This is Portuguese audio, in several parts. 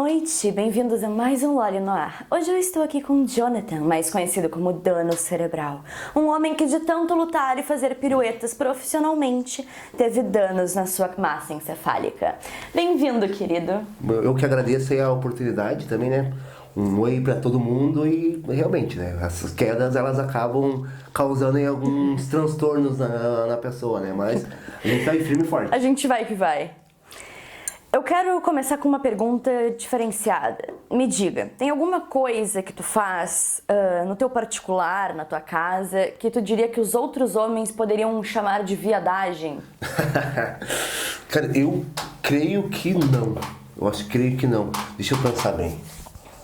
noite, bem-vindos a mais um Lore no Ar. Hoje eu estou aqui com Jonathan, mais conhecido como Dano Cerebral. Um homem que de tanto lutar e fazer piruetas profissionalmente, teve danos na sua massa encefálica. Bem-vindo, querido. Eu que agradeço aí a oportunidade também, né? Um oi pra todo mundo e realmente, né? Essas quedas, elas acabam causando aí alguns transtornos na pessoa, né? Mas a gente tá aí firme e forte. A gente vai que vai. Eu quero começar com uma pergunta diferenciada. Me diga, tem alguma coisa que tu faz no teu particular, na tua casa, que tu diria que os outros homens poderiam chamar de viadagem? Cara, eu creio que não. Creio que não. Deixa eu pensar bem.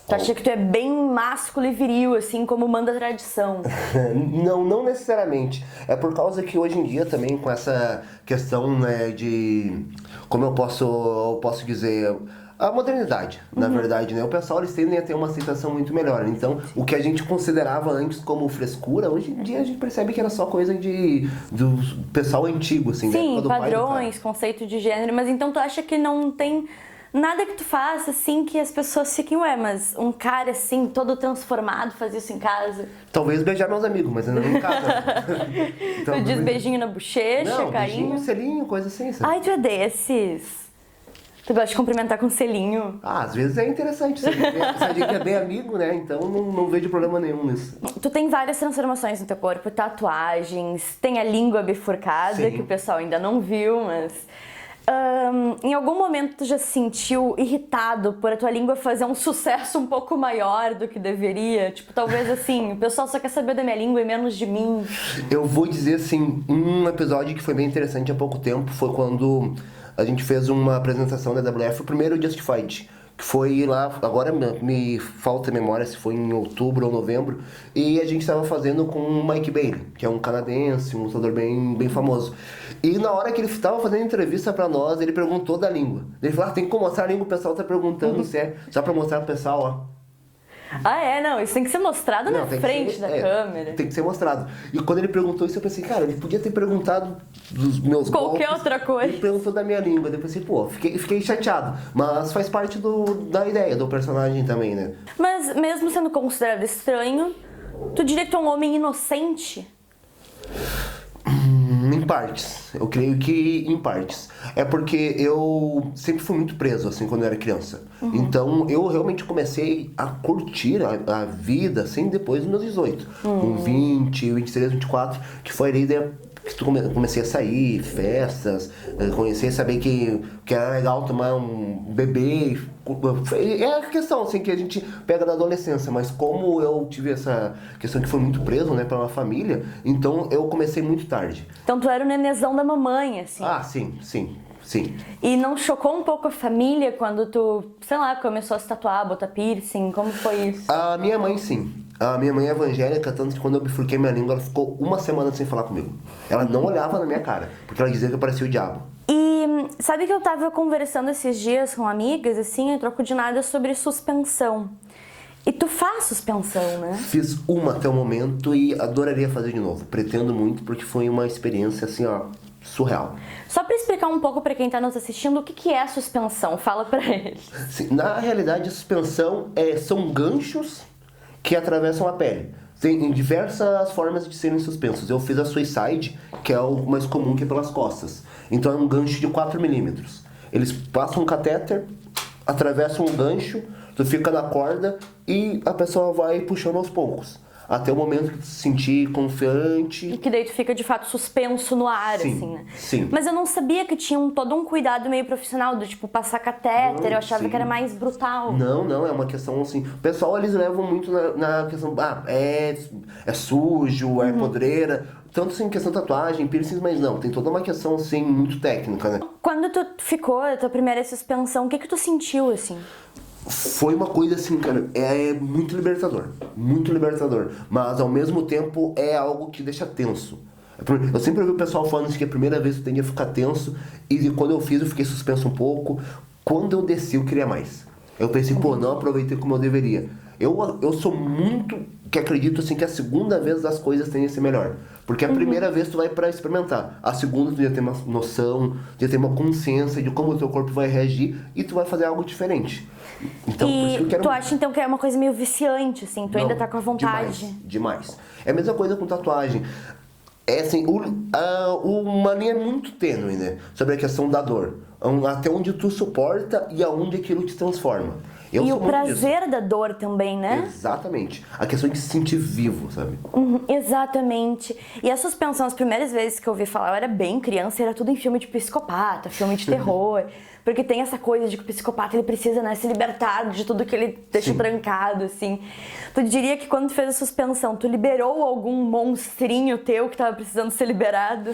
Tu acha que tu é bem másculo e viril, assim como manda a tradição? Não necessariamente. É por causa que hoje em dia também com essa questão, né, de... Como eu posso dizer... A modernidade, na verdade, né? O pessoal, eles tendem a ter uma aceitação muito melhor. Então, o que a gente considerava antes como frescura, hoje em dia a gente percebe que era só coisa do pessoal antigo, assim, sim, né? Do padrões, conceito de gênero. Mas então tu acha que não tem... nada que tu faça, assim, que as pessoas fiquem, ué, mas um cara, assim, todo transformado faz isso em casa? Talvez beijar meus amigos, mas não em casa. Então, tu diz beijinho na bochecha, não, carinho? Beijinho, selinho, coisa assim, sabe? Ai, tu é desses. Tu gosta de cumprimentar com selinho? Às vezes é interessante. Se a gente é bem amigo, né? Então não vejo problema nenhum nisso. Tu tem várias transformações no teu corpo, tatuagens, tem a língua bifurcada, Sim. que o pessoal ainda não viu, mas... em algum momento tu já se sentiu irritado por a tua língua fazer um sucesso um pouco maior do que deveria? Tipo, talvez assim, o pessoal só quer saber da minha língua e menos de mim. Eu vou dizer assim, um episódio que foi bem interessante há pouco tempo foi quando a gente fez uma apresentação da WF, o primeiro Justified, que foi lá, agora me falta a memória se foi em outubro ou novembro, e a gente estava fazendo com o Mike Bailey, que é um canadense, um lutador bem famoso. E na hora que ele estava fazendo entrevista pra nós, ele perguntou da língua. Ele falou, tem que mostrar a língua, o pessoal tá perguntando se é, só pra mostrar pro pessoal, ó. Ah, é? Não, isso tem que ser mostrado na frente da câmera. Tem que ser mostrado. E quando ele perguntou isso, eu pensei, cara, ele podia ter perguntado dos meus qualquer golpes, outra coisa. Ele perguntou da minha língua. Depois pensei, pô, fiquei chateado. Mas faz parte da ideia, do personagem também, né? Mas mesmo sendo considerado estranho, tu diria que tu é um homem inocente? Em partes. Eu creio que em partes. É porque eu sempre fui muito preso, assim, quando eu era criança. Então, eu realmente comecei a curtir a vida, assim, depois dos meus 18. Com 20, 23, 24, que foi ali que comecei a sair, festas, comecei a saber que era legal tomar um bebê. É a questão assim, que a gente pega na adolescência, mas como eu tive essa questão que foi muito preso, né, pela família, então eu comecei muito tarde. Então tu era o nenezão da mamãe, assim. Ah, sim. E não chocou um pouco a família quando tu, sei lá, começou a se tatuar, botar piercing? Como foi isso? A minha mãe, sim. A minha mãe é evangélica, tanto que quando eu bifurquei minha língua, ela ficou uma semana sem falar comigo. Ela não olhava na minha cara, porque ela dizia que eu parecia o diabo. E sabe que eu tava conversando esses dias com amigas, assim, em troco de nada, sobre suspensão. E tu faz suspensão, né? Fiz uma até o momento e adoraria fazer de novo. Pretendo muito, porque foi uma experiência, assim, ó, surreal. Só pra explicar um pouco pra quem tá nos assistindo, o que é a suspensão? Fala pra eles. Sim, na realidade, a suspensão são ganchos que atravessam a pele. Tem diversas formas de serem suspensos. Eu fiz a Suicide, que é o mais comum, que é pelas costas. Então é um gancho de 4 milímetros. Eles passam um catéter, atravessam um gancho, tu fica na corda e a pessoa vai puxando aos poucos. Até o momento que tu se sentir confiante. E que daí tu fica de fato suspenso no ar, Sim, assim, né? sim. Mas eu não sabia que tinha todo um cuidado meio profissional, do tipo passar catéter, eu achava que era mais brutal. Não, é uma questão assim. O pessoal, eles levam muito na questão, é sujo, é podreira. Tanto assim, questão de tatuagem, piercings, mas não, tem toda uma questão assim, muito técnica, né? Quando tu ficou a tua primeira suspensão, o que tu sentiu, assim? Foi uma coisa assim, cara, é muito libertador, mas ao mesmo tempo é algo que deixa tenso. Eu sempre ouvi o pessoal falando assim, que a primeira vez eu tendia a ficar tenso, e quando eu fiz eu fiquei suspenso um pouco. Quando eu desci eu queria mais. Eu pensei, pô, não aproveitei como eu deveria. Eu sou muito que acredito assim que a segunda vez as coisas tendem a ser melhor. Porque a primeira vez tu vai pra experimentar. A segunda tu já tem uma noção, já tem uma consciência de como o teu corpo vai reagir e tu vai fazer algo diferente. Então, por isso que eu quero... tu acha então que é uma coisa meio viciante, assim? Tu ainda tá com a vontade? Demais. É a mesma coisa com tatuagem. É assim, uma linha muito tênue, né? Sobre a questão da dor. Até onde tu suporta e aonde aquilo te transforma. E o prazer da dor também, né? Exatamente. A questão de se sentir vivo, sabe? Exatamente. E a suspensão, as primeiras vezes que eu ouvi falar, eu era bem criança, era tudo em filme de psicopata, filme de terror. Porque tem essa coisa de que o psicopata, ele precisa, né, se libertar de tudo que ele deixa trancado, assim. Tu diria que quando tu fez a suspensão, tu liberou algum monstrinho teu que tava precisando ser liberado?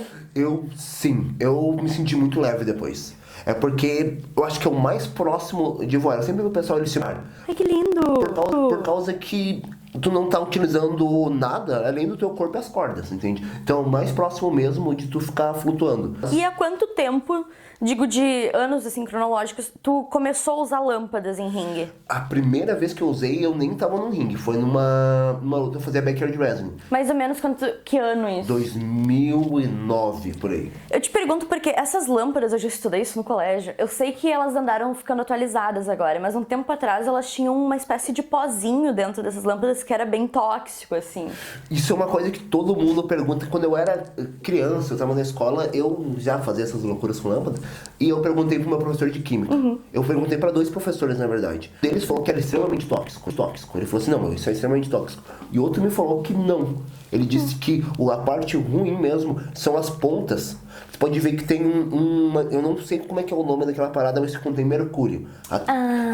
Sim. Eu me senti muito leve depois. É porque eu acho que é o mais próximo de voar. Eu sempre vi o pessoal eles se... Ai, que lindo! Por causa que tu não tá utilizando nada além do teu corpo e as cordas, entende? Então é o mais próximo mesmo de tu ficar flutuando. E há quanto tempo, digo de anos assim cronológicos, tu começou a usar lâmpadas em ringue? A primeira vez que eu usei, eu nem tava no ringue. Foi numa luta, eu fazia backyard wrestling. Mais ou menos que ano isso? 2009, por aí. Eu te pergunto porque essas lâmpadas, eu já estudei isso no colégio, eu sei que elas andaram ficando atualizadas agora, mas um tempo atrás elas tinham uma espécie de pozinho dentro dessas lâmpadas que era bem tóxico, assim. Isso é uma coisa que todo mundo pergunta. Quando eu era criança, eu tava na escola, eu já fazia essas loucuras com lâmpadas, e eu perguntei pro meu professor de química. Eu perguntei pra 2 professores, na verdade. Eles falaram que era extremamente tóxico. Ele falou assim, não, isso é extremamente tóxico. E outro me falou que não. Ele disse que a parte ruim mesmo são as pontas. Você pode ver que tem eu não sei como é que é o nome daquela parada, mas que contém mercúrio.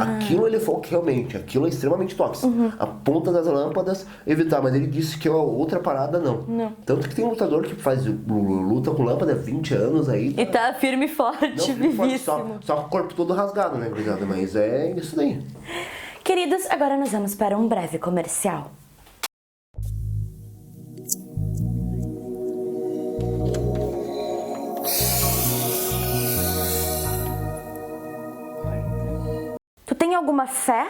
Aquilo ele falou que realmente, aquilo é extremamente tóxico. A ponta das lâmpadas, evitar. Mas ele disse que a outra parada, não. Tanto que tem um lutador que faz luta com lâmpada há 20 anos aí. E tá firme e forte, vivíssimo. Só com o corpo todo rasgado, né, obrigado? Mas é isso daí. Queridos, agora nós vamos para um breve comercial. Tu tem alguma fé?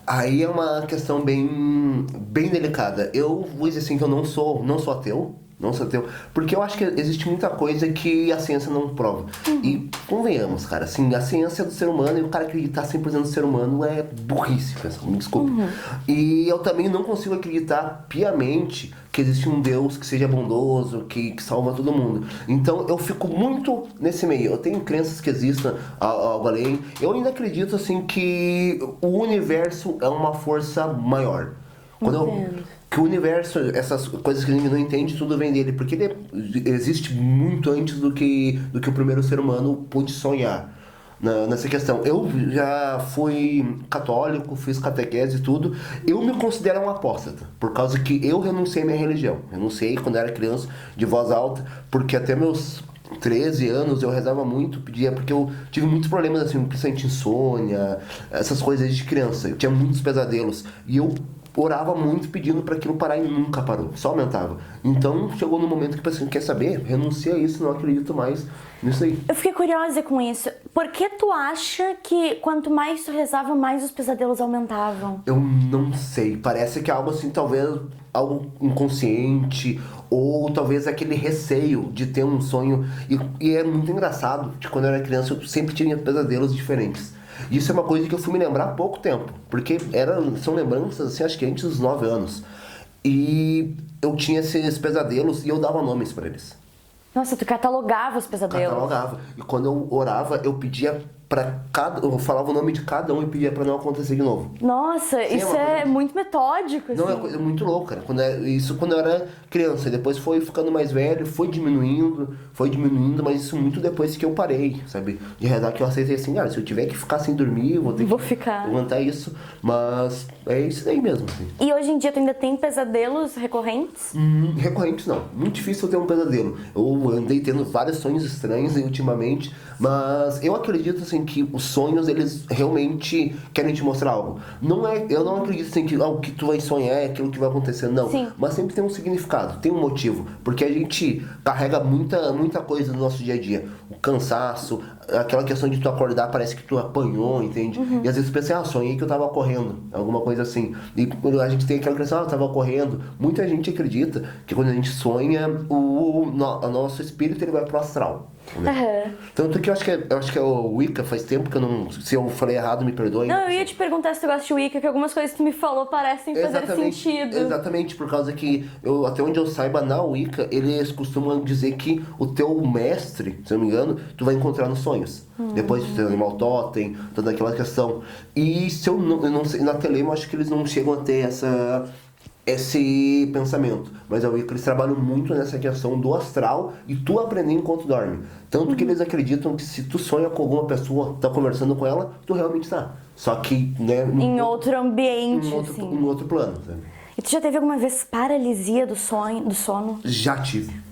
Aí é uma questão bem delicada. Eu vou dizer assim que eu não sou ateu. Não sou ateu. Porque eu acho que existe muita coisa que a ciência não prova. E convenhamos, cara, assim, a ciência do ser humano e o cara acreditar 100% no ser humano é burrice, pessoal, me desculpe. E eu também não consigo acreditar piamente que existe um Deus que seja bondoso, que salva todo mundo. Então eu fico muito nesse meio. Eu tenho crenças que existam algo além. Eu ainda acredito assim que o universo é uma força maior. Que o universo, essas coisas que a gente não entende, tudo vem dele. Porque ele existe muito antes do que o primeiro ser humano pôde sonhar. Nessa questão. Eu já fui católico, fiz catequese e tudo. Eu me considero um apóstata, por causa que eu renunciei à minha religião. Renunciei quando era criança, de voz alta, porque até meus 13 anos eu rezava muito, pedia, porque eu tive muitos problemas assim, principalmente insônia, essas coisas de criança. Eu tinha muitos pesadelos. E eu orava muito pedindo para aquilo parar e nunca parou, só aumentava. Então chegou no momento que pensei, quer saber? Renuncia a isso, não acredito mais nisso aí. Eu fiquei curiosa com isso. Por que tu acha que quanto mais tu rezava, mais os pesadelos aumentavam? Eu não sei, parece que é algo assim, talvez algo inconsciente, ou talvez aquele receio de ter um sonho. E é muito engraçado, que quando eu era criança eu sempre tinha pesadelos diferentes. Isso é uma coisa que eu fui me lembrar há pouco tempo, porque são lembranças, assim, acho que antes dos 9 anos. E eu tinha esses pesadelos e eu dava nomes pra eles. Nossa, tu catalogava os pesadelos. Catalogava. E quando eu orava, eu pedia eu falava o nome de cada um e pedia pra não acontecer de novo. Nossa, sim, isso é muito metódico, assim. Não, é coisa muito louca, cara. Isso quando eu era criança. Depois foi ficando mais velho, foi diminuindo, mas isso muito depois que eu parei, sabe? De rezar, que eu aceitei assim, cara, se eu tiver que ficar sem dormir, eu vou ter que ficar. aguentar isso. Mas é isso daí mesmo, assim. E hoje em dia tu ainda tem pesadelos recorrentes? Recorrentes não. Muito difícil eu ter um pesadelo. Eu andei tendo vários sonhos estranhos ultimamente, mas eu acredito assim assim que os sonhos, eles realmente querem te mostrar algo. Eu não acredito assim que o que tu vai sonhar é aquilo que vai acontecer, não. Sim. Mas sempre tem um significado, tem um motivo. Porque a gente carrega muita coisa no nosso dia a dia. O cansaço, aquela questão de tu acordar, parece que tu apanhou, entende? E às vezes tu pensa, sonhei que eu tava correndo, alguma coisa assim. E quando a gente tem aquela questão, eu tava correndo. Muita gente acredita que quando a gente sonha, o nosso espírito ele vai pro astral. Né? Tanto que eu acho que é o Wicca, faz tempo que eu não. Se eu falei errado, me perdoe. Não, eu ia te perguntar se tu gosta de Wicca, que algumas coisas que tu me falou parecem fazer sentido. Exatamente, por causa que, até onde eu saiba, na Wicca, eles costumam dizer que o teu mestre, se eu não me engano, tu vai encontrar nos sonhos. Depois de ter animal totem, toda aquela questão. E se eu não sei, na Telema, eu acho que eles não chegam a ter esse pensamento. Mas a Wicca, eles trabalham muito nessa questão do astral e tu aprender enquanto dorme. Tanto que eles acreditam que se tu sonha com alguma pessoa, tá conversando com ela, tu realmente tá. Só que, né... Em outro ambiente, assim. Em outro plano, sabe? E tu já teve alguma vez paralisia do sono? Já tive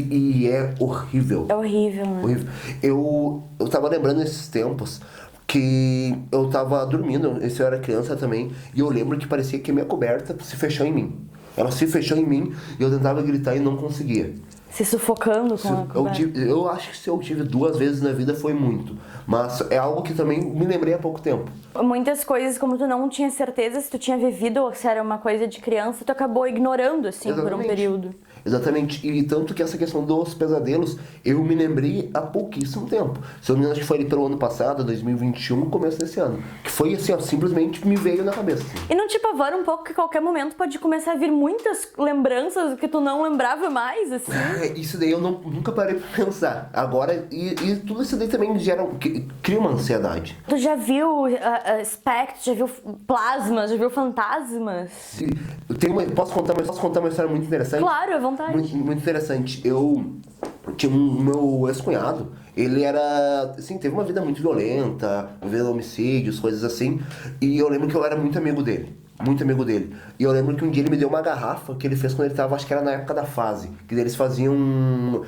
e é horrível. É horrível, né? Horrível. Eu tava lembrando esses tempos que eu tava dormindo, esse eu era criança também, e eu lembro que parecia que a minha coberta se fechou em mim. Ela se fechou em mim e eu tentava gritar e não conseguia. Se sufocando com a coberta? Eu acho que se eu tive 2 vezes na vida foi muito. Mas é algo que também me lembrei há pouco tempo. Muitas coisas, como tu não tinha certeza se tu tinha vivido ou se era uma coisa de criança, tu acabou ignorando, assim, por um período. Exatamente, e tanto que essa questão dos pesadelos, eu me lembrei há pouquíssimo tempo. Se eu não me engano, acho que foi ali pelo ano passado, 2021, começo desse ano. Que foi assim, simplesmente me veio na cabeça. Assim. E não te apavora um pouco que a qualquer momento pode começar a vir muitas lembranças que tu não lembrava mais, assim? Isso daí eu nunca parei pra pensar. Agora, e tudo isso daí também cria uma ansiedade. Tu já viu espectros, já viu plasmas, já viu fantasmas? Posso contar uma história muito interessante? Claro, à vontade. Muito interessante. Eu tinha meu ex-cunhado, ele era, assim, teve uma vida muito violenta, vivendo homicídios, coisas assim, e eu lembro que eu era muito amigo dele. Muito amigo dele. E eu lembro que um dia ele me deu uma garrafa que ele fez quando ele tava, acho que era na época da fase, que eles faziam...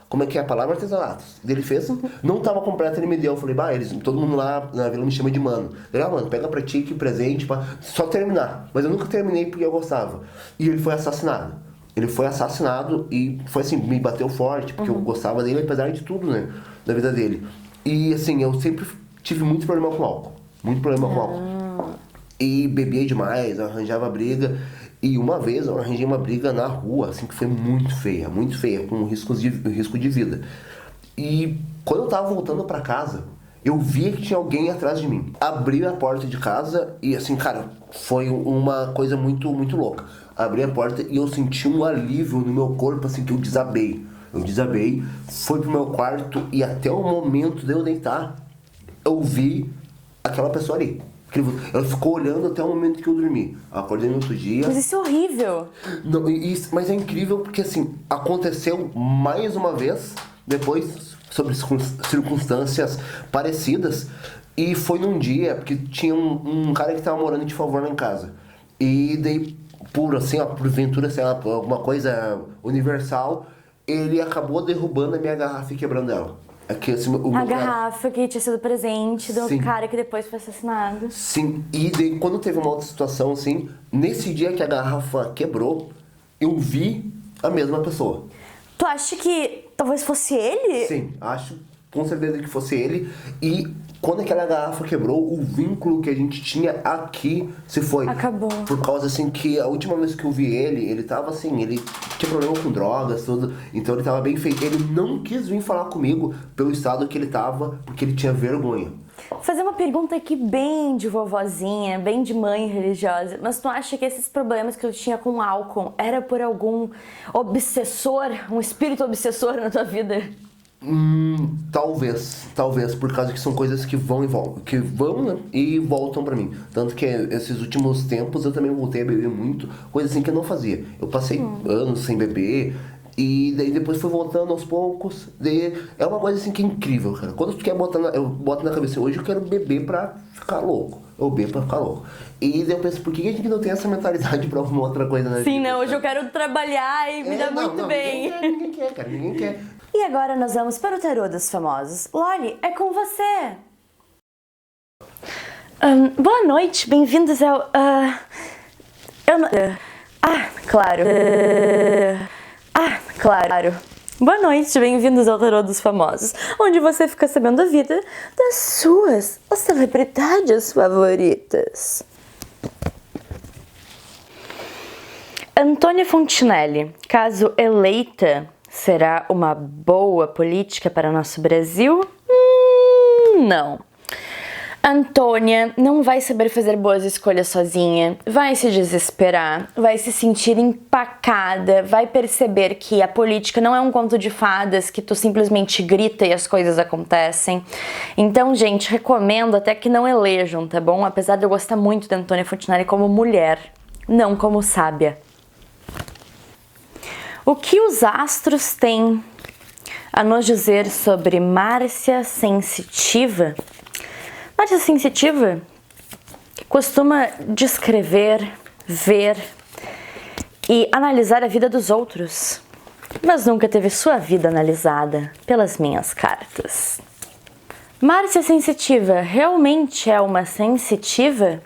como é que é a palavra? Artesanatos. Ele fez, não tava completo, ele me deu. Eu falei, todo mundo lá na vila me chama de mano. Ele, mano, pega pra ti que presente, só terminar. Mas eu nunca terminei porque eu gostava. E ele foi assassinado. Ele foi assassinado e foi assim, me bateu forte, porque eu gostava dele, apesar de tudo, né, da vida dele. E assim, eu sempre tive muito problema com álcool. Muito problema com álcool. E bebia demais, arranjava briga. E uma vez eu arranjei uma briga na rua, assim, que foi muito feia, com risco de vida. E quando eu tava voltando pra casa, eu via que tinha alguém atrás de mim. Abri a porta de casa e assim, cara, foi uma coisa muito, muito louca. Abri a porta e eu senti um alívio no meu corpo, assim, que eu desabei. Fui pro meu quarto e até o momento de eu deitar, eu vi aquela pessoa ali. Ela ficou olhando até o momento que eu dormi. Eu acordei no outro dia. Mas isso é horrível. Não, mas é incrível porque, assim, aconteceu mais uma vez, depois, sobre circunstâncias parecidas. E foi num dia, porque tinha um cara que tava morando de favor lá em casa. E daí, porventura, sei lá, por alguma coisa universal, ele acabou derrubando a minha garrafa e quebrando ela. Aqui, assim, a garrafa que tinha sido presente do cara que depois foi assassinado. Sim, e daí, quando teve uma outra situação assim, nesse dia que a garrafa quebrou, eu vi a mesma pessoa. Tu acha que talvez fosse ele? Sim, acho com certeza que fosse ele. E quando aquela garrafa quebrou, o vínculo que a gente tinha aqui se foi. Acabou. Por causa, assim, que a última vez que eu vi ele tava assim, ele tinha problema com drogas, tudo. Então ele tava bem feito. Ele não quis vir falar comigo pelo estado que ele tava, porque ele tinha vergonha. Vou fazer uma pergunta aqui bem de vovozinha, bem de mãe religiosa. Mas tu acha que esses problemas que eu tinha com álcool era por algum obsessor, um espírito obsessor na tua vida? Talvez, por causa que são coisas que vão né, e voltam pra mim. Tanto que esses últimos tempos eu também voltei a beber muito, coisa assim que eu não fazia. Eu passei anos sem beber, E daí depois foi voltando aos poucos. Daí é uma coisa assim que é incrível, cara. Quando tu quer botar eu boto na cabeça, hoje eu quero beber pra ficar louco. Eu bebo pra ficar louco. E daí eu penso, por que a gente não tem essa mentalidade pra alguma outra coisa na vida? Sim, não, hoje eu quero trabalhar e me dá muito bem. Ninguém quer, cara, ninguém quer. E agora nós vamos para o tarô dos famosos. Loli, é com você! Boa noite, bem-vindos ao... claro. Boa noite, bem-vindos ao Tarô dos Famosos, onde você fica sabendo a vida das suas celebridades favoritas. Antônia Fontinelli, caso eleita, será uma boa política para nosso Brasil? Não. Antônia não vai saber fazer boas escolhas sozinha, vai se desesperar, vai se sentir empacada, vai perceber que a política não é um conto de fadas que tu simplesmente grita e as coisas acontecem. Então, gente, recomendo até que não elejam, tá bom? Apesar de eu gostar muito da Antônia Fontinelli como mulher, não como sábia. O que os astros têm a nos dizer sobre Márcia Sensitiva? Márcia Sensitiva costuma descrever, ver e analisar a vida dos outros, mas nunca teve sua vida analisada pelas minhas cartas. Márcia Sensitiva realmente é uma sensitiva?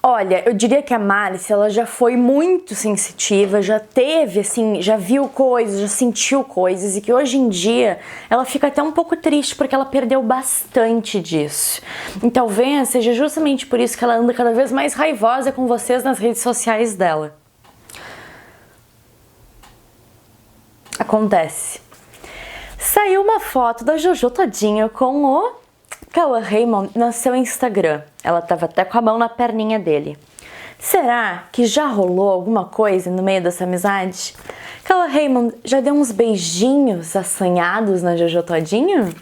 Olha, eu diria que a Márcia, ela já foi muito sensitiva, já teve, assim, já viu coisas, já sentiu coisas, e que hoje em dia ela fica até um pouco triste porque ela perdeu bastante disso. E talvez seja justamente por isso que ela anda cada vez mais raivosa com vocês nas redes sociais dela. Acontece. Saiu uma foto da Jojo Todinho com o Cauã Raymond no seu Instagram. Ela tava até com a mão na perninha dele. Será que já rolou alguma coisa no meio dessa amizade? Cauã Raymond já deu uns beijinhos assanhados na Jojo Todinho?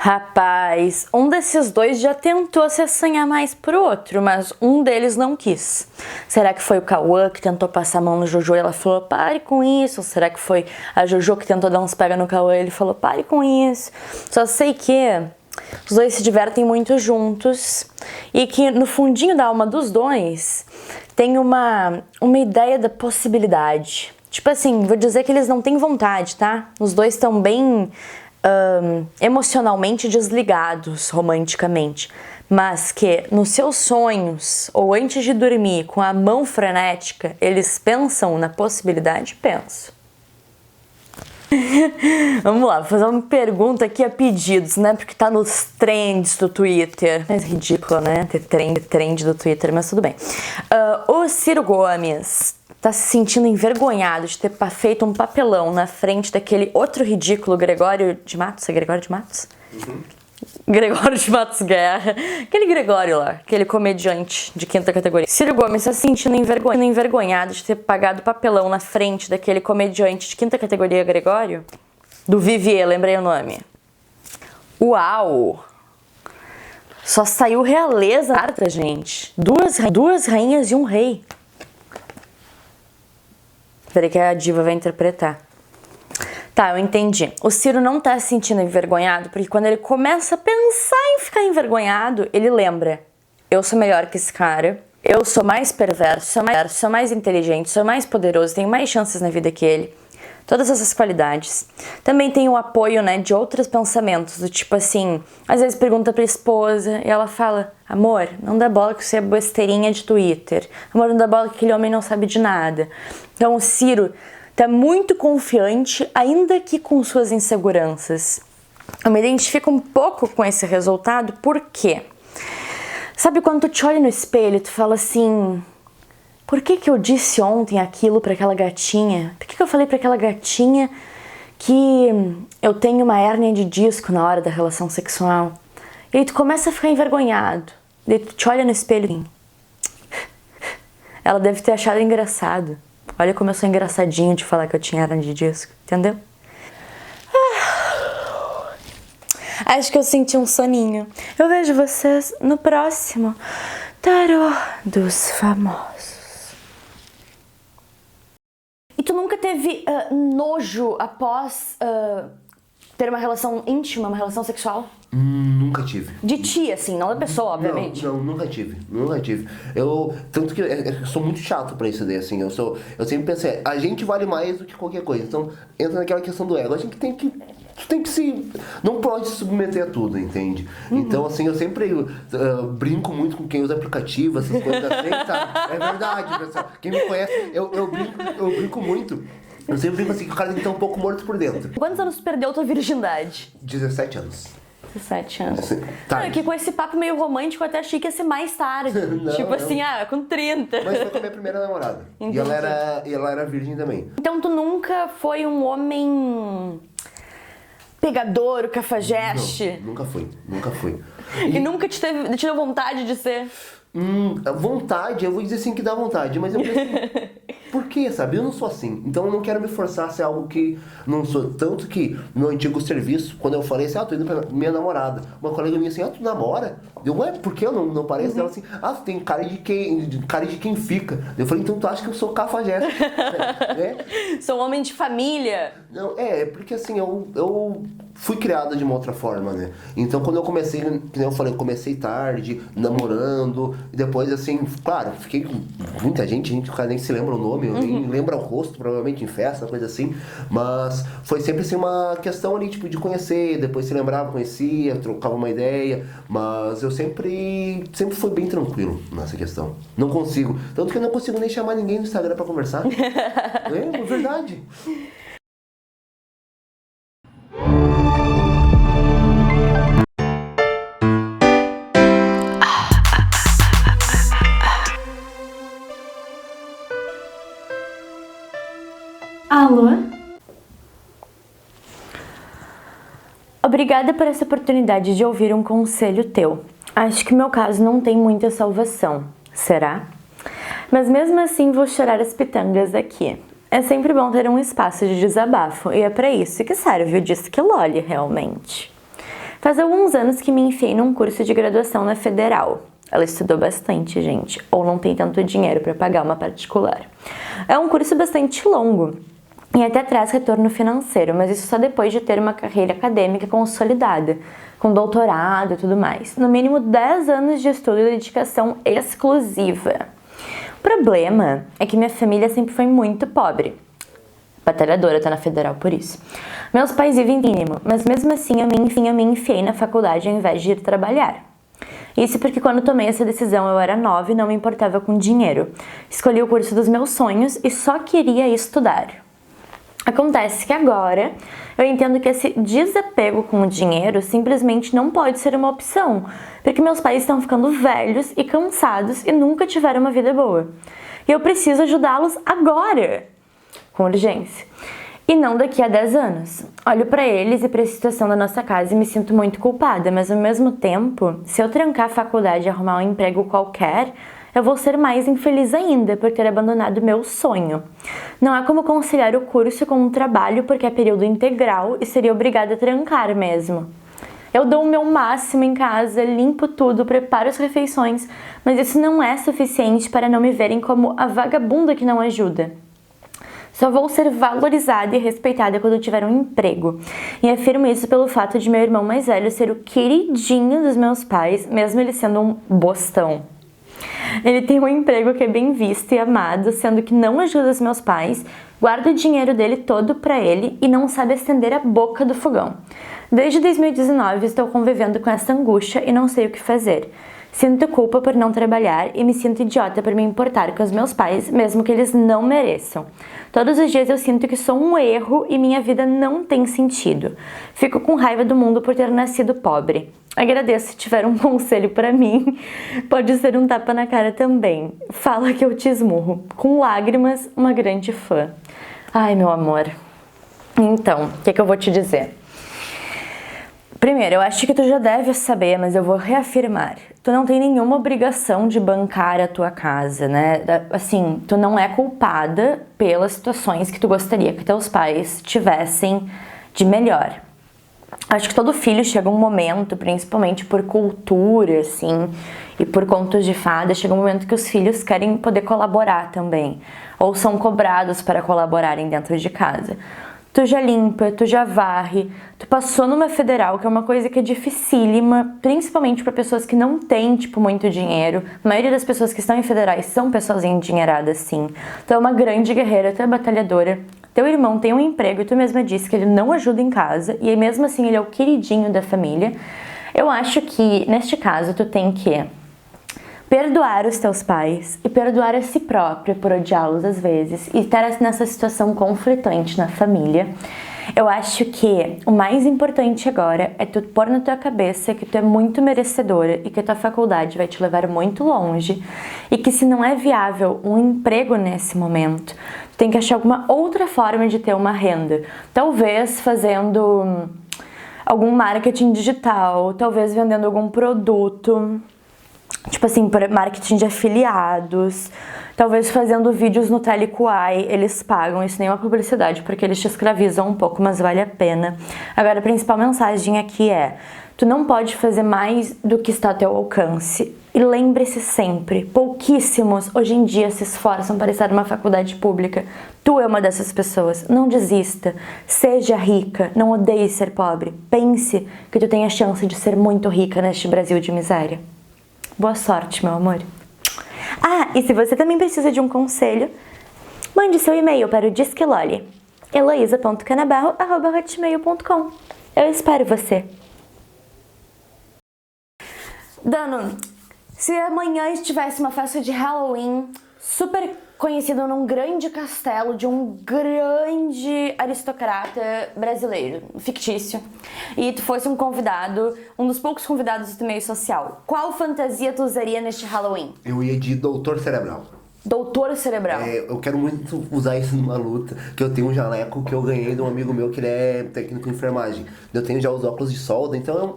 Rapaz, um desses dois já tentou se assanhar mais pro outro, mas um deles não quis. Será que foi o Cauã que tentou passar a mão no Jojo e ela falou, pare com isso? Ou será que foi a Jojo que tentou dar uns pega no Cauã e ele falou, pare com isso? Só sei que os dois se divertem muito juntos e que no fundinho da alma dos dois tem uma ideia da possibilidade. Tipo assim, vou dizer que eles não têm vontade, tá? Os dois estão bem... emocionalmente desligados romanticamente, mas que nos seus sonhos ou antes de dormir com a mão frenética eles pensam na possibilidade, penso. Vamos lá, vou fazer uma pergunta aqui a pedidos, né? Porque tá nos trends do Twitter. É ridículo, né? Ter trend do Twitter, mas tudo bem. O Ciro Gomes tá se sentindo envergonhado de ter feito um papelão na frente daquele outro ridículo Gregório de Matos. É Gregório de Matos? Uhum. Gregório de Matos Guerra. Aquele Gregório lá, aquele comediante de quinta categoria. Ciro Gomes tá se sentindo envergonhado de ter pagado papelão na frente daquele comediante de quinta categoria Gregório. Do Vivier, lembrei o nome. Uau! Só saiu realeza na carta, gente. Duas rainhas e um rei. Peraí que a diva vai interpretar. Tá, eu entendi. O Ciro não tá se sentindo envergonhado porque quando ele começa a pensar em ficar envergonhado, ele lembra. Eu sou melhor que esse cara. Eu sou mais perverso, sou mais inteligente, sou mais poderoso, tenho mais chances na vida que ele. Todas essas qualidades. Também tem o apoio, né, de outros pensamentos, do tipo assim, às vezes pergunta pra esposa e ela fala, amor, não dá bola que você é besteirinha de Twitter. Amor, não dá bola que aquele homem não sabe de nada. Então o Ciro tá muito confiante, ainda que com suas inseguranças. Eu me identifico um pouco com esse resultado, por quê? Sabe quando tu te olha no espelho e tu fala assim... Por que eu disse ontem aquilo pra aquela gatinha? Por que eu falei pra aquela gatinha que eu tenho uma hérnia de disco na hora da relação sexual? E aí tu começa a ficar envergonhado. E aí tu te olha no espelho e... Ela deve ter achado engraçado. Olha como eu sou engraçadinho de falar que eu tinha hérnia de disco, entendeu? Acho que eu senti um soninho. Eu vejo vocês no próximo Tarô dos Famosos. E tu nunca teve nojo após ter uma relação íntima, uma relação sexual? Nunca tive. De ti, assim, não da pessoa, obviamente. Não, nunca tive. Tanto que eu sou muito chato pra isso daí, assim. Eu sempre pensei, a gente vale mais do que qualquer coisa. Então, entra naquela questão do ego. A gente tem que não pode se submeter a tudo, entende? Então, assim, eu sempre brinco muito com quem usa aplicativo, essas coisas assim, sabe? É verdade, pessoal. Quem me conhece, eu brinco muito. Eu sempre brinco assim que o cara tem que estar um pouco morto por dentro. Quantos anos tu perdeu tua virgindade? 17 anos. 17 anos. Tarde. Não, que com esse papo meio romântico eu até achei que ia ser mais tarde. Tipo assim, com 30. Mas foi com a minha primeira namorada. E ela era virgem também. Então tu nunca foi um homem pegador, cafajeste? Não, nunca fui. E nunca te deu vontade de ser? Vontade, eu vou dizer sim que dá vontade, mas eu penso, por quê, sabe? Eu não sou assim, então eu não quero me forçar a ser algo que não sou. Tanto que no meu antigo serviço, quando eu falei assim, tô indo pra minha namorada, uma colega minha assim, tu namora? Eu, ué, por que eu não pareço? Ela assim, tu tem cara de quem fica. Eu falei, então tu acha que eu sou cafajeste? Sou um homem de família. Não, porque assim, eu fui criado de uma outra forma, né? Então quando eu comecei, como eu falei, eu comecei tarde, namorando, e depois assim, claro, fiquei com muita gente, o cara nem se lembra o nome, eu nem lembra o rosto, provavelmente em festa, coisa assim, mas foi sempre assim uma questão ali, tipo, de conhecer, depois se lembrava, conhecia, trocava uma ideia, mas eu sempre fui bem tranquilo nessa questão. Não consigo, tanto que eu não consigo nem chamar ninguém no Instagram pra conversar. É verdade. Alô? Obrigada por essa oportunidade de ouvir um conselho teu. Acho que meu caso não tem muita salvação, será? Mas mesmo assim vou chorar as pitangas aqui. É sempre bom ter um espaço de desabafo e é pra isso que serve o Disque Loli, realmente. Faz alguns anos que me enfiei num curso de graduação na Federal. Ela estudou bastante, gente, ou não tem tanto dinheiro para pagar uma particular. É um curso bastante longo e até traz retorno financeiro, mas isso só depois de ter uma carreira acadêmica consolidada, com doutorado e tudo mais. No mínimo 10 anos de estudo e dedicação exclusiva. O problema é que minha família sempre foi muito pobre. Batalhadora, tá na Federal por isso. Meus pais vivem mínimo, mas mesmo assim eu me enfiei na faculdade ao invés de ir trabalhar. Isso porque quando tomei essa decisão eu era nova e não me importava com dinheiro. Escolhi o curso dos meus sonhos e só queria estudar. Acontece que agora eu entendo que esse desapego com o dinheiro simplesmente não pode ser uma opção, porque meus pais estão ficando velhos e cansados e nunca tiveram uma vida boa. E eu preciso ajudá-los agora, com urgência, e não daqui a 10 anos. Olho pra eles e pra situação da nossa casa e me sinto muito culpada, mas ao mesmo tempo, se eu trancar a faculdade e arrumar um emprego qualquer, eu vou ser mais infeliz ainda por ter abandonado meu sonho. Não há como conciliar o curso com um trabalho porque é período integral e seria obrigada a trancar mesmo. Eu dou o meu máximo em casa, limpo tudo, preparo as refeições, mas isso não é suficiente para não me verem como a vagabunda que não ajuda. Só vou ser valorizada e respeitada quando eu tiver um emprego. E afirmo isso pelo fato de meu irmão mais velho ser o queridinho dos meus pais, mesmo ele sendo um bostão. Ele tem um emprego que é bem visto e amado, sendo que não ajuda os meus pais, guarda o dinheiro dele todo pra ele e não sabe acender a boca do fogão. Desde 2019 estou convivendo com essa angústia e não sei o que fazer. Sinto culpa por não trabalhar e me sinto idiota por me importar com os meus pais, mesmo que eles não mereçam. Todos os dias eu sinto que sou um erro e minha vida não tem sentido. Fico com raiva do mundo por ter nascido pobre. Agradeço se tiver um conselho pra mim. Pode ser um tapa na cara também. Fala que eu te esmurro. Com lágrimas, uma grande fã. Ai, meu amor. Então, o que eu vou te dizer? Primeiro, eu acho que tu já deve saber, mas eu vou reafirmar. Tu não tem nenhuma obrigação de bancar a tua casa, né? Assim, tu não é culpada pelas situações que tu gostaria que teus pais tivessem de melhor. Acho que todo filho chega um momento, principalmente por cultura, assim, e por contos de fada, chega um momento que os filhos querem poder colaborar também, ou são cobrados para colaborarem dentro de casa. Tu já limpa, tu já varre, tu passou numa federal, que é uma coisa que é dificílima, principalmente para pessoas que não têm, tipo, muito dinheiro. A maioria das pessoas que estão em federais são pessoas endinheiradas, sim. Tu é uma grande guerreira, tu é batalhadora. Teu irmão tem um emprego e tu mesma disse que ele não ajuda em casa e mesmo assim ele é o queridinho da família. Eu acho que, neste caso, tu tem que perdoar os teus pais e perdoar a si própria por odiá-los às vezes e estar nessa situação conflitante na família. Eu acho que o mais importante agora é tu pôr na tua cabeça que tu é muito merecedora e que a tua faculdade vai te levar muito longe e que se não é viável um emprego nesse momento, tu tem que achar alguma outra forma de ter uma renda. Talvez fazendo algum marketing digital, talvez vendendo algum produto, tipo assim, marketing de afiliados, talvez fazendo vídeos no Telequai, eles pagam, isso nem é uma publicidade, porque eles te escravizam um pouco, mas vale a pena. Agora, a principal mensagem aqui é, tu não pode fazer mais do que está ao teu alcance. E lembre-se sempre, pouquíssimos hoje em dia se esforçam para estar numa faculdade pública. Tu é uma dessas pessoas. Não desista. Seja rica. Não odeie ser pobre. Pense que tu tem a chance de ser muito rica neste Brasil de miséria. Boa sorte, meu amor. Ah, e se você também precisa de um conselho, mande seu e-mail para o Disque Loli, heloisa.canabarro@hotmail.com. Eu espero você. Dano, se amanhã estivesse uma festa de Halloween super conhecido num grande castelo de um grande aristocrata brasileiro, fictício, e tu fosse um convidado, um dos poucos convidados do meio social, qual fantasia tu usaria neste Halloween? Eu ia de Doutor Cerebral. Doutor Cerebral. Eu quero muito usar isso numa luta, que eu tenho um jaleco que eu ganhei de um amigo meu que ele é técnico em enfermagem. Eu tenho já os óculos de solda, então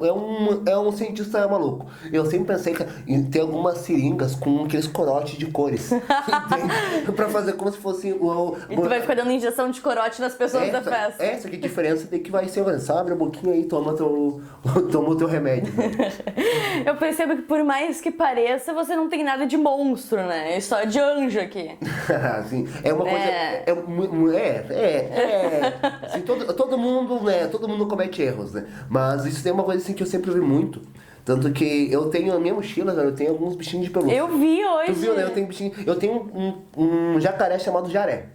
é um cientista maluco. Eu sempre pensei em ter algumas seringas com aqueles corotes de cores, entende? Pra fazer como se fosse E tu vai ficar dando injeção de corote nas pessoas da festa. Essa que diferença tem que vai ser, você abre a boquinha aí e toma o teu remédio. Eu percebo que por mais que pareça, você não tem nada de monstro, né? É só de anjo aqui. Assim, é uma coisa. Assim, todo mundo, né? Todo mundo comete erros, né? Mas isso é uma coisa assim que eu sempre vi muito. Tanto que eu tenho na minha mochila, eu tenho alguns bichinhos de pelúcia. Eu vi hoje. Tu viu, né? Eu tenho um jacaré chamado Jaré.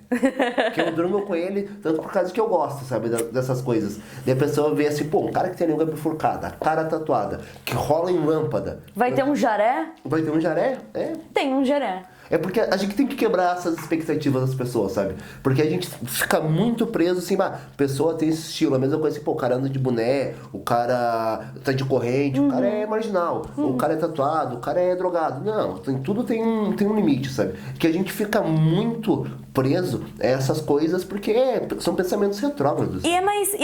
Que eu durmo com ele, tanto por causa que eu gosto, sabe, dessas coisas. Daí a pessoa vê assim, pô, um cara que tem a língua bifurcada, cara tatuada, que rola em lâmpada. Vai ter um jaré? Vai ter um Jaré? É. Tem um jaré. É porque a gente tem que quebrar essas expectativas das pessoas, sabe? Porque a gente fica muito preso assim, a pessoa tem esse estilo, a mesma coisa assim, pô, o cara anda de boné, o cara tá de corrente, o cara é marginal, o cara é tatuado, o cara é drogado. Não, tudo tem um limite, sabe? Que a gente fica muito preso a essas coisas porque são pensamentos retrógrados. E é mais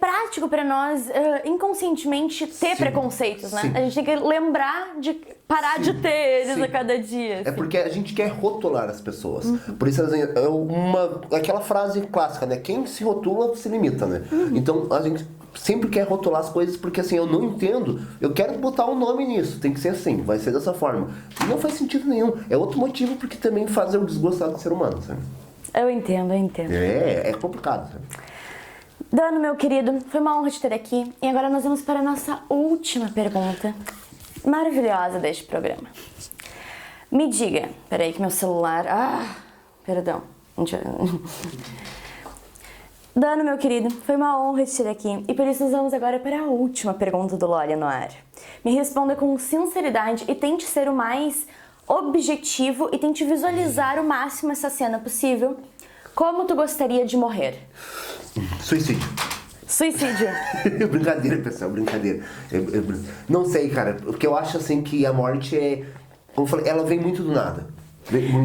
prático pra nós inconscientemente ter preconceitos, né? Sim. A gente tem que lembrar de parar de ter eles a cada dia. É porque a gente quer rotular as pessoas. Por isso, assim, aquela frase clássica, né? Quem se rotula se limita, né? Então, a gente sempre quer rotular as coisas porque, assim, eu não entendo. Eu quero botar um nome nisso. Tem que ser assim, vai ser dessa forma. Não faz sentido nenhum. É outro motivo porque também faz eu desgostar do ser humano, sabe? Eu entendo. É complicado, sabe? Dano, meu querido, foi uma honra te ter aqui. E agora nós vamos para a nossa última pergunta maravilhosa deste programa. Me diga, peraí que meu celular... perdão. Dano, meu querido, foi uma honra te ter aqui e por isso nós vamos agora para a última pergunta do Loli no ar. Me responda com sinceridade e tente ser o mais objetivo e tente visualizar o máximo essa cena possível. Como tu gostaria de morrer? Suicídio. Brincadeira, pessoal, brincadeira. Não sei, cara, porque eu acho assim que a morte como eu falei, ela vem muito do nada.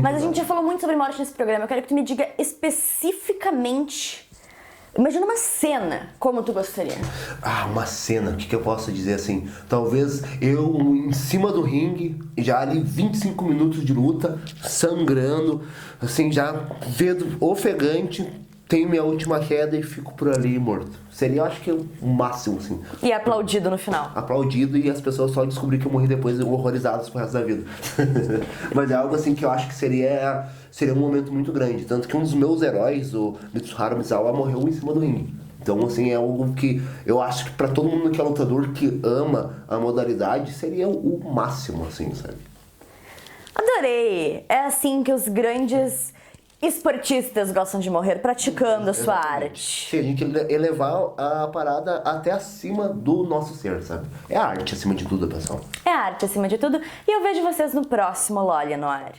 Mas a gente já falou muito sobre morte nesse programa. Eu quero que tu me diga especificamente. Imagina uma cena, como tu gostaria. Uma cena, o que eu posso dizer assim? Talvez eu em cima do ringue, já ali 25 minutos de luta, sangrando, assim, já vendo ofegante, tenho minha última queda e fico por ali morto. Seria, eu acho que, o máximo, assim. E aplaudido no final. Aplaudido e as pessoas só descobrir que eu morri depois horrorizadas pro resto da vida. Mas é algo assim que eu acho que seria um momento muito grande. Tanto que um dos meus heróis, o Mitsuharu Misawa, morreu em cima do ringue. Então, assim, é algo que eu acho que pra todo mundo que é lutador, que ama a modalidade, seria o máximo, assim, sabe? Adorei! É assim que os grandes esportistas gostam de morrer, praticando a sua arte. Sim, a gente elevar a parada até acima do nosso ser, sabe? É a arte acima de tudo, pessoal. É arte acima de tudo. E eu vejo vocês no próximo Lolly no ar.